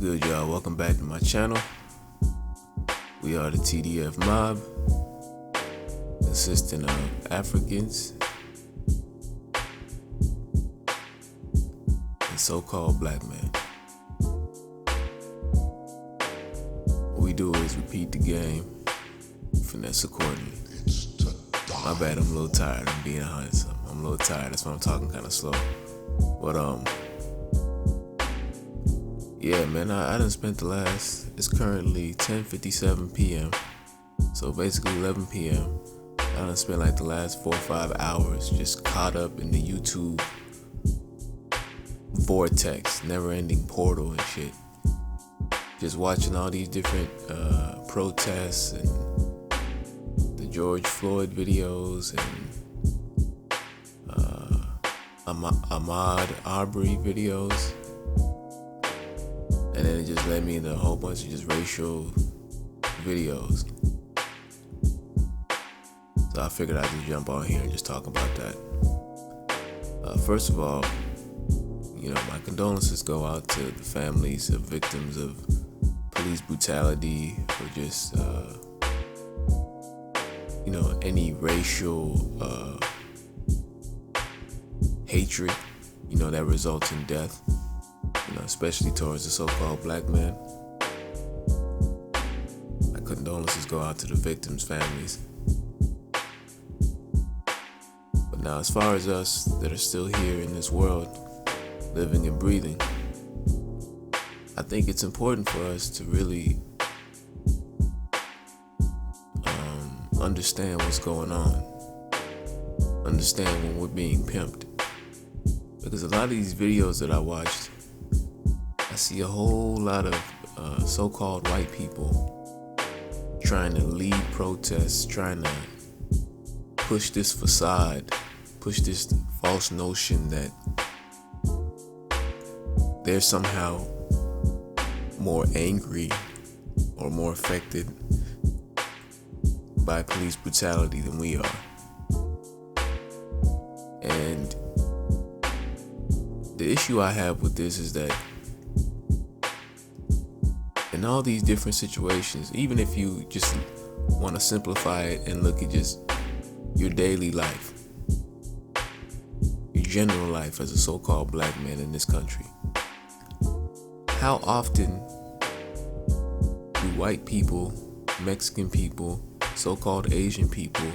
Good, y'all? Welcome back to my channel. We are the TDF mob, consisting of Africans and so-called black men. What we do is repeat the game, finesse accordingly. My bad, I'm a little tired. I'm being honest. I'm a little tired. That's why I'm talking kind of slow. But yeah, man, I done spent it's currently 10:57 p.m. So basically 11 p.m. I done spent like the last 4 or 5 hours just caught up in the YouTube vortex, never-ending portal and shit. Just watching all these different protests and the George Floyd videos and Ahmaud Arbery videos. And then it just led me into a whole bunch of just racial videos. So I figured I'd just jump on here and just talk about that. First of all, my condolences go out to the families of victims of police brutality or just, any racial hatred, that results in death. Especially towards the so-called black man. My condolences go out to the victims' families. But now, as far as us that are still here in this world, living and breathing, I think it's important for us to really understand what's going on. Understand when we're being pimped. Because a lot of these videos that I watched, I see a whole lot of so-called white people trying to lead protests, trying to push this facade, push this false notion that they're somehow more angry or more affected by police brutality than we are. And the issue I have with this is that in all these different situations, even if you just want to simplify it and look at just your daily life, your general life as a so-called black man in this country, how often do white people, Mexican people, so-called Asian people,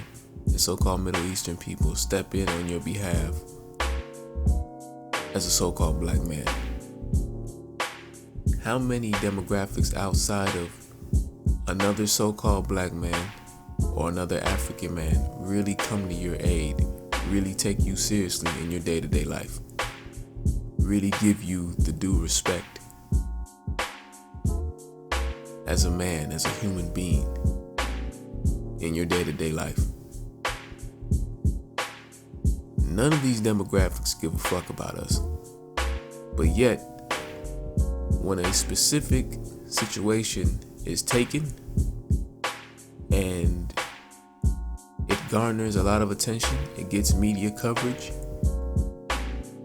and so-called Middle Eastern people step in on your behalf as a so-called black man? How many demographics outside of another so-called black man or another African man really come to your aid, really take you seriously in your day-to-day life, really give you the due respect as a man, as a human being in your day-to-day life? None of these demographics give a fuck about us. But yet, when a specific situation is taken and it garners a lot of attention, it gets media coverage,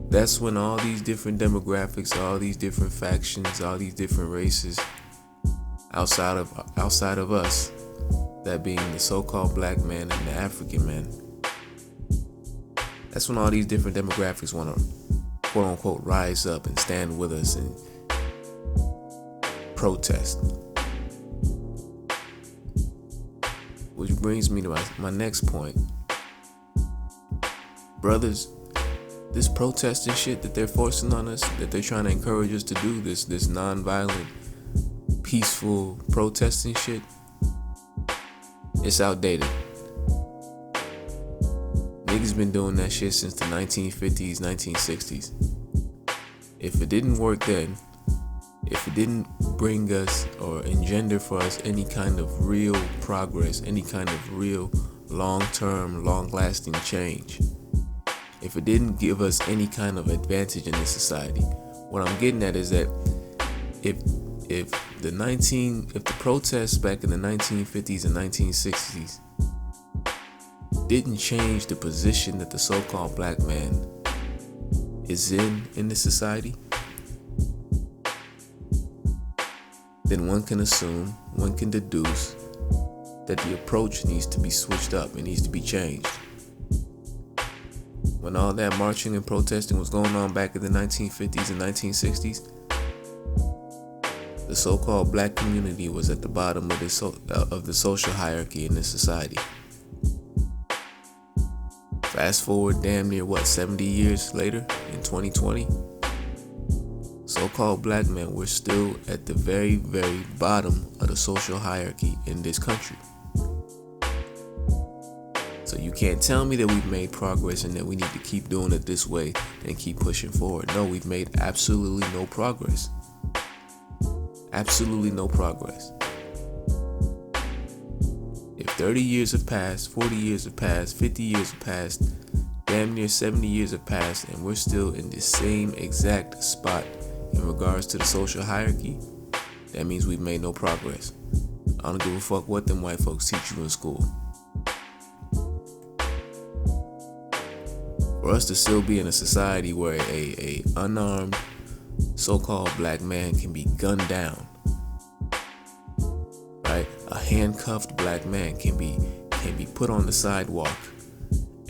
that's when all these different demographics, all these different factions, all these different races outside of us, that being the so-called black man and the African man, that's when all these different demographics want to quote unquote rise up and stand with us and protest. Which brings me to my next point. Brothers, this protesting shit that they're forcing on us, that they're trying to encourage us to do, this non-violent, peaceful protesting shit, it's outdated. Niggas been doing that shit since the 1950s, 1960s. If it didn't work then, if it didn't bring us or engender for us any kind of real progress, any kind of real long-term, long-lasting change, if it didn't give us any kind of advantage in this society, what I'm getting at is that if the protests back in the 1950s and 1960s didn't change the position that the so-called black man is in this society, then one can assume, one can deduce that the approach needs to be switched up. It needs to be changed. When all that marching and protesting was going on back in the 1950s and 1960s, the so-called black community was at the bottom of the social hierarchy in this society. Fast forward damn near 70 years later in 2020, so-called black men were still at the very, very bottom of the social hierarchy in this country. So you can't tell me that we've made progress and that we need to keep doing it this way and keep pushing forward. No, we've made absolutely no progress. Absolutely no progress. If 30 years have passed, 40 years have passed, 50 years have passed, damn near 70 years have passed, and we're still in the same exact spot in regards to the social hierarchy, that means we've made no progress. I don't give a fuck what them white folks teach you in school. For us to still be in a society where a unarmed so-called black man can be gunned down, right? A handcuffed black man can be put on the sidewalk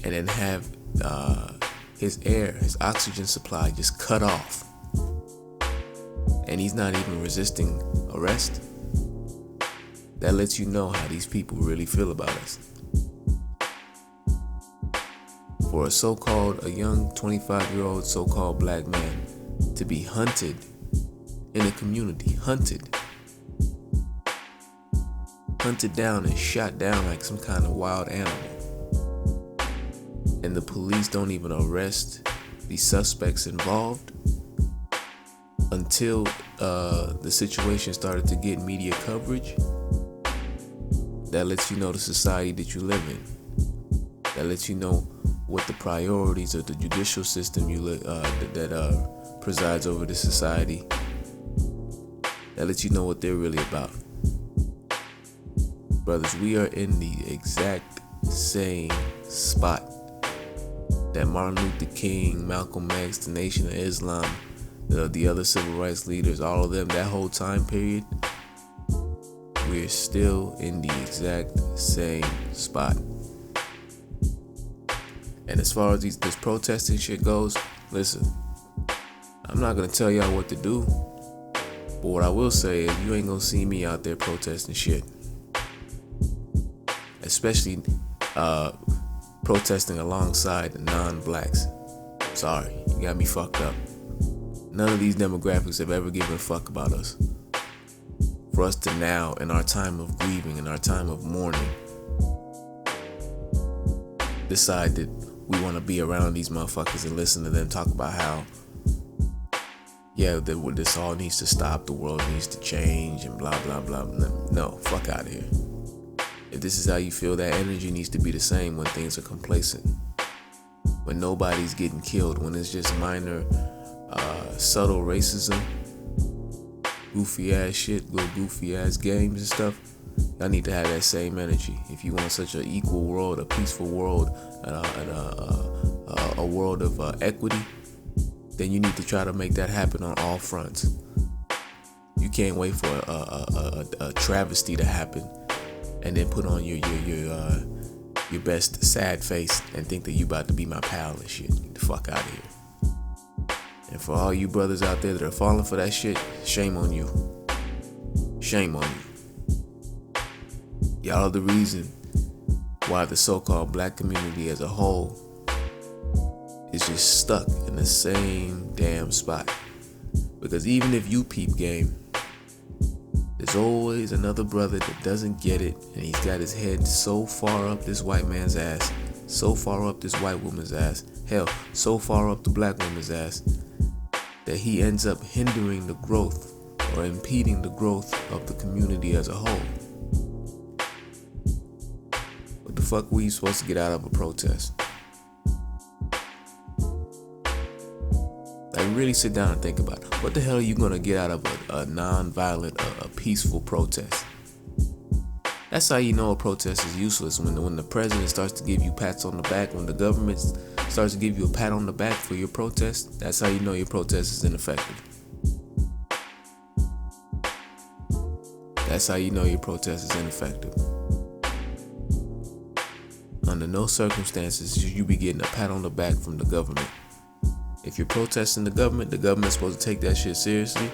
and then have his oxygen supply just cut off, and he's not even resisting arrest. That lets you know how these people really feel about us. For a young 25-year-old so-called black man to be hunted in a community, hunted down and shot down like some kind of wild animal, and the police don't even arrest the suspects involved until the situation started to get media coverage, that lets you know the society that you live in. That lets you know what the priorities of the judicial system that presides over the society. That lets you know what they're really about. Brothers, we are in the exact same spot that Martin Luther King, Malcolm X, the Nation of Islam, the other civil rights leaders, all of them, that whole time period, we're still in the exact same spot. And as far as this protesting shit goes, listen, I'm not gonna tell y'all what to do, but what I will say is you ain't gonna see me out there protesting shit. Especially protesting alongside the non-blacks. Sorry, you got me fucked up. None of these demographics have ever given a fuck about us. For us to now, in our time of grieving, in our time of mourning, decide that we want to be around these motherfuckers and listen to them talk about how, yeah, this all needs to stop, the world needs to change, and blah, blah, blah. No, fuck out of here. If this is how you feel, that energy needs to be the same when things are complacent. When nobody's getting killed, when it's just minor, subtle racism, goofy ass shit, little goofy ass games and stuff. Y'all need to have that same energy. If you want such an equal world, a peaceful world, a world of equity, then you need to try to make that happen on all fronts. You can't wait for a travesty to happen and then put on your best sad face and think that you about to be my pal and shit. Get the fuck out of here. And for all you brothers out there that are falling for that shit, shame on you. Shame on you. Y'all are the reason why the so-called black community as a whole is just stuck in the same damn spot. Because even if you peep game, there's always another brother that doesn't get it, and he's got his head so far up this white man's ass, so far up this white woman's ass, hell, so far up the black woman's ass, that he ends up hindering the growth or impeding the growth of the community as a whole. What the fuck were you supposed to get out of a protest? Like, really sit down and think about it. What the hell are you gonna get out of a non-violent, a peaceful protest? That's how you know a protest is useless. When the president starts to give you pats on the back, when the government starts to give you a pat on the back for your protest, that's how you know your protest is ineffective. That's how you know your protest is ineffective. Under no circumstances should you be getting a pat on the back from the government. If you're protesting the government's supposed to take that shit seriously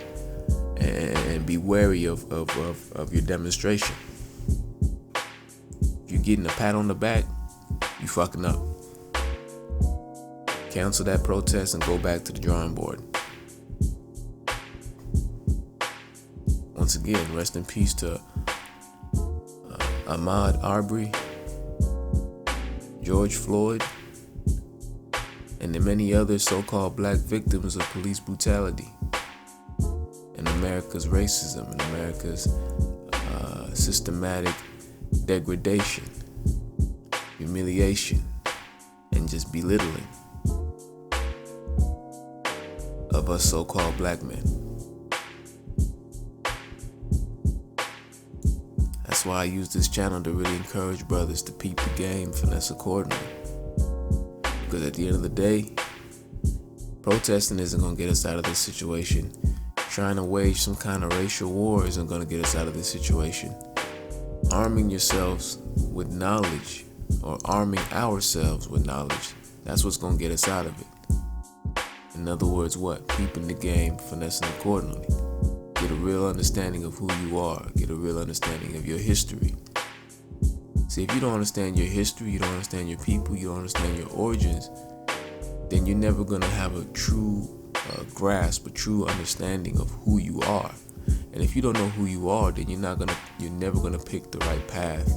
and be wary of your demonstration. If you're getting a pat on the back, you fucking up. Cancel that protest and go back to the drawing board. Once again, rest in peace to Ahmaud Arbery, George Floyd, and the many other so-called black victims of police brutality and America's racism and America's systematic degradation, humiliation, and just belittling of us so-called black men. That's why I use this channel to really encourage brothers to peep the game, finesse accordingly. Because at the end of the day, protesting isn't going to get us out of this situation. Trying to wage some kind of racial war isn't going to get us out of this situation. Arming yourselves with knowledge, or arming ourselves with knowledge, that's what's going to get us out of it. In other words, what? Peeping the game, finessing accordingly. Get a real understanding of who you are. Get a real understanding of your history. See, if you don't understand your history, you don't understand your people, you don't understand your origins, then you're never going to have a true grasp, a true understanding of who you are. And if you don't know who you are, then you're never going to pick the right path.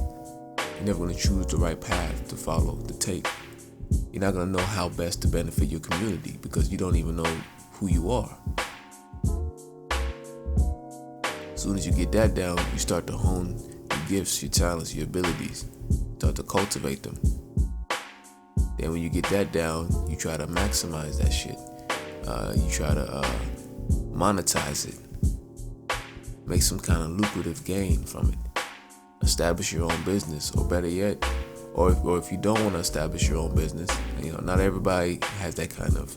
You're never going to choose the right path to follow, to take. You're not going to know how best to benefit your community because you don't even know who you are. As soon as you get that down, you start to hone your gifts, your talents, your abilities. Start to cultivate them. Then when you get that down, you try to maximize that shit. You try to monetize it. Make some kind of lucrative gain from it. Establish your own business, or better yet, or if you don't want to establish your own business, not everybody has that kind of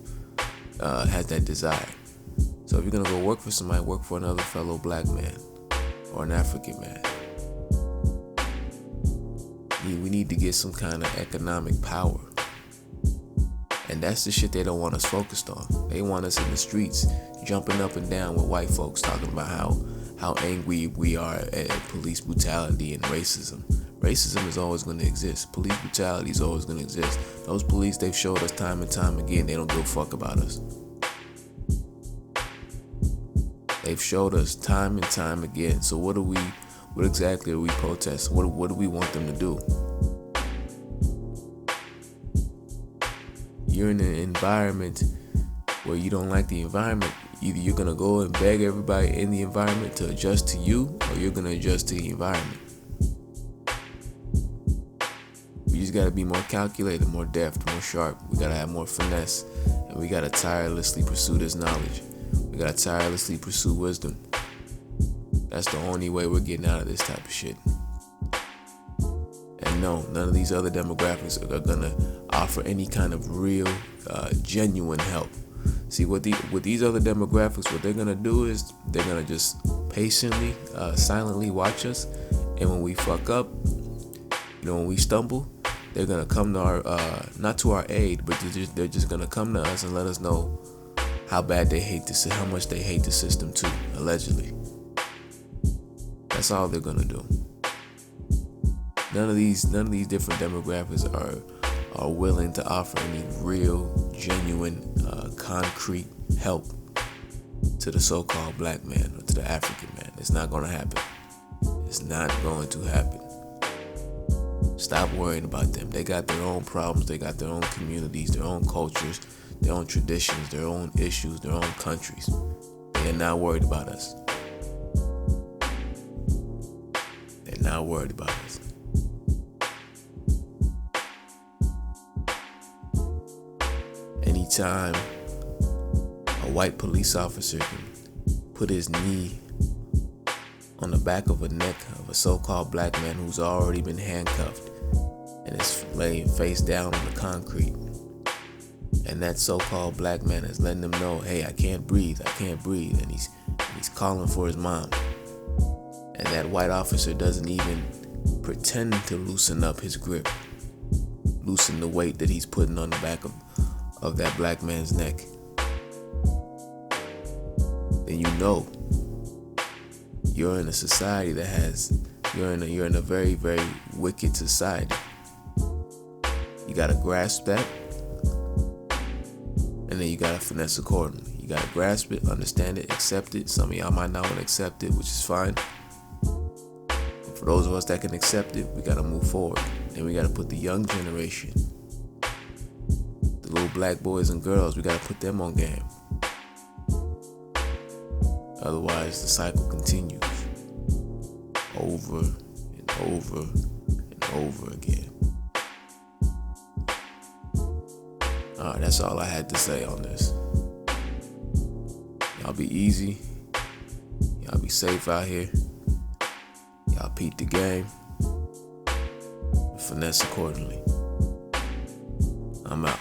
has that desire. So if you're gonna go work for somebody, work for another fellow black man or an African man. We need to get some kind of economic power. And that's the shit they don't want us focused on. They want us in the streets jumping up and down with white folks talking about how angry we are at police brutality and racism. Racism is always going to exist. Police brutality is always going to exist. Those police, they've showed us time and time again, they don't give a fuck about us. They've showed us time and time again. So what exactly are we protesting? What do we want them to do? You're in an environment where you don't like the environment. Either you're gonna go and beg everybody in the environment to adjust to you, or you're gonna adjust to the environment. We just gotta be more calculated, more deft, more sharp. We gotta have more finesse, and we gotta tirelessly pursue this knowledge. We gotta tirelessly pursue wisdom. That's the only way we're getting out of this type of shit. And no, none of these other demographics are gonna offer any kind of real, genuine help. See, with these other demographics, what they're gonna do is they're gonna just patiently, silently watch us, and when we fuck up, when we stumble, they're gonna come to our, not to our aid, but they're just gonna come to us and let us know how bad they hate how much they hate the system too, allegedly. That's all they're gonna do. None of these different demographics are willing to offer any real, genuine, concrete help to the so-called black man or to the African man. It's not gonna happen. It's not going to happen. Stop worrying about them. They got their own problems. They got their own communities, their own cultures, their own traditions, their own issues, their own countries. They are not worried about us. They're not worried about us. Anytime a white police officer can put his knee on the back of a neck of a so-called black man who's already been handcuffed and is laying face down on the concrete, and that so-called black man is letting them know, hey, I can't breathe, and he's calling for his mom, and that white officer doesn't even pretend to loosen up his grip, loosen the weight that he's putting on the back of that black man's neck, then you know you're in a society that has, you're in a very, very wicked society. You gotta grasp that, and then you gotta finesse accordingly. You gotta grasp it, understand it, accept it. Some of y'all might not want to accept it, which is fine. But for those of us that can accept it, we gotta move forward. And we gotta put the young generation, the little black boys and girls, we gotta put them on game. Otherwise, the cycle continues over and over and over again. Alright, that's all I had to say on this. Y'all be easy. Y'all be safe out here. Y'all peep the game. And finesse accordingly. I'm out.